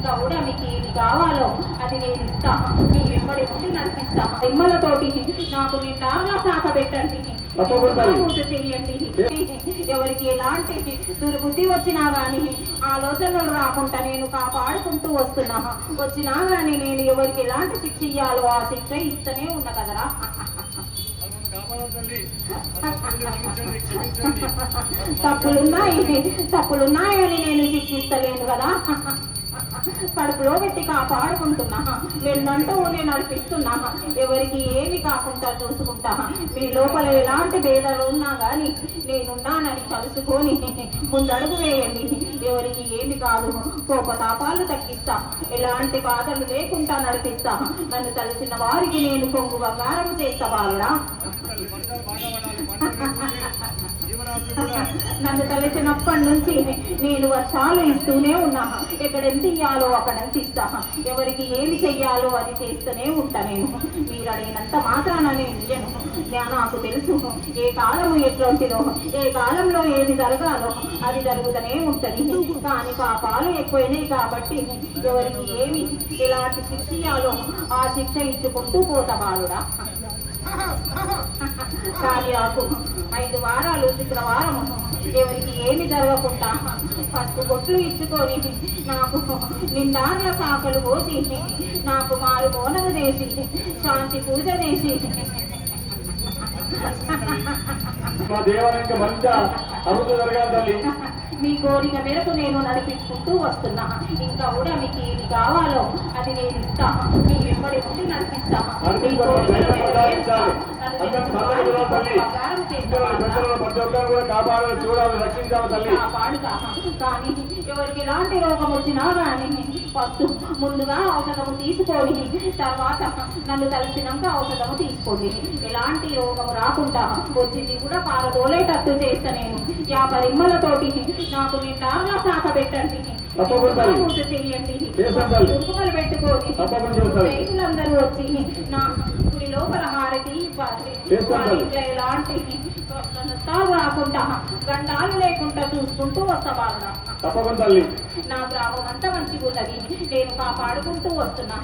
ఇంకా కూడా మీకు ఏది కావాలో అది నేను ఇస్తా. మీ వెంబడి ఉండి నడిపిస్తా. రెమ్మలతోటి నాకు నిండాగా సాక పెట్టండి, పూజ చెయ్యండి. ఎవరికి ఎలాంటి దుర్బుద్ధి వచ్చినా గాని ఆలోచనలు రాకుండా నేను కాపాడుకుంటూ వస్తున్నా. వచ్చినా గాని నేను ఎవరికి ఎలాంటి శిక్ష ఇయ్యాలో ఆ శిక్ష ఇస్తూనే ఉన్నా కదరా. తప్పులున్నాయని నేను శిక్షిస్తలేను కదా. కడుపులో పెట్టి కాపాడుకుంటున్నా, వెళ్ళంటూ నేను నడిపిస్తున్నా. ఎవరికి ఏమి కాకుండా చూసుకుంటా. మీ లోపల ఎలాంటి భేదాలు ఉన్నా గాని నేనున్నానని కలుసుకొని ముందడుగు వేయండి. ఎవరికి ఏమి కాదు, కోపతాపాలు తగ్గిస్తా, ఎలాంటి బాధలు లేకుండా నడిపిస్తా. నన్ను కలిసిన వారికి నేను కొంగు బంగారం చేస్తా బాలుడా. నన్ను కలిసినప్పటి నుంచి నేను వర్షాలు ఇస్తూనే ఉన్నా. ఎక్కడ ఎంత ఇయ్యాలో అక్కడ ఎంత ఇస్తా. ఎవరికి ఏమి చెయ్యాలో అది చేస్తూనే ఉంటా. నేను మీరు అడిగినంత మాత్రాన నేను ఇయ్యను. నాకు తెలుసు ఏ కాలము ఎట్లాంటిదో, ఏ కాలంలో ఏది జరగాలో అది జరుగుతూనే ఉంటది. కానీ పాపాలు ఎక్కువైనాయి కాబట్టి ఎవరికి ఏమి ఎలాంటి శిక్ష ఇయ్యాలో ఆ శిక్ష ఇచ్చుకుంటూ పోతా బాలుడా. కానీ నాకు 5 వారాలు శుక్రవారము ఎవరికి ఏమి జరగకుండా ఫస్ట్ బొట్లు ఇచ్చుకొని నాకు నిండార్ల సాకలు పోసి నాకు మారు బోనలు చేసి శాంతి పూజ చేసి మీ కోరిక మేరకు నేను నడిపించుకుంటూ వస్తున్నా. ఇంకా కూడా మీకు ఏది కావాలో అది నేను ఇస్తా. మీ వెంబడి ఉండి నడిపిస్తా. మీ కోరికలు కాపాడుతా. కానీ ఎవరికి ఎలాంటి రోగం వచ్చినా కానీ ఫస్ట్ ముందుగా ఔషధము తీసుకొని తర్వాత నన్ను కలిసినాక ఔషధము తీసుకోండి. ఎలాంటి రోగము రాకుండా వచ్చింది కూడా పారదోలేటట్టు చేస్తా. నేను 50 రిమ్మలతోటి నాకు నిండాగా సాక పెట్టండి, పూజ చెయ్యండి. కుంకుమలు పెట్టుకొని రైతులందరూ వచ్చి నా గుడి లోపల హారతి ఇవ్వాలి. ఇంట్లో ఎలాంటి నష్టాలు రాకుండా గండాలు లేకుండా చూసుకుంటూ వస్తా బాగా. నా గ్రామం అంతా మంచిగా ఉన్నది, నేను కాపాడుకుంటూ వస్తున్నా.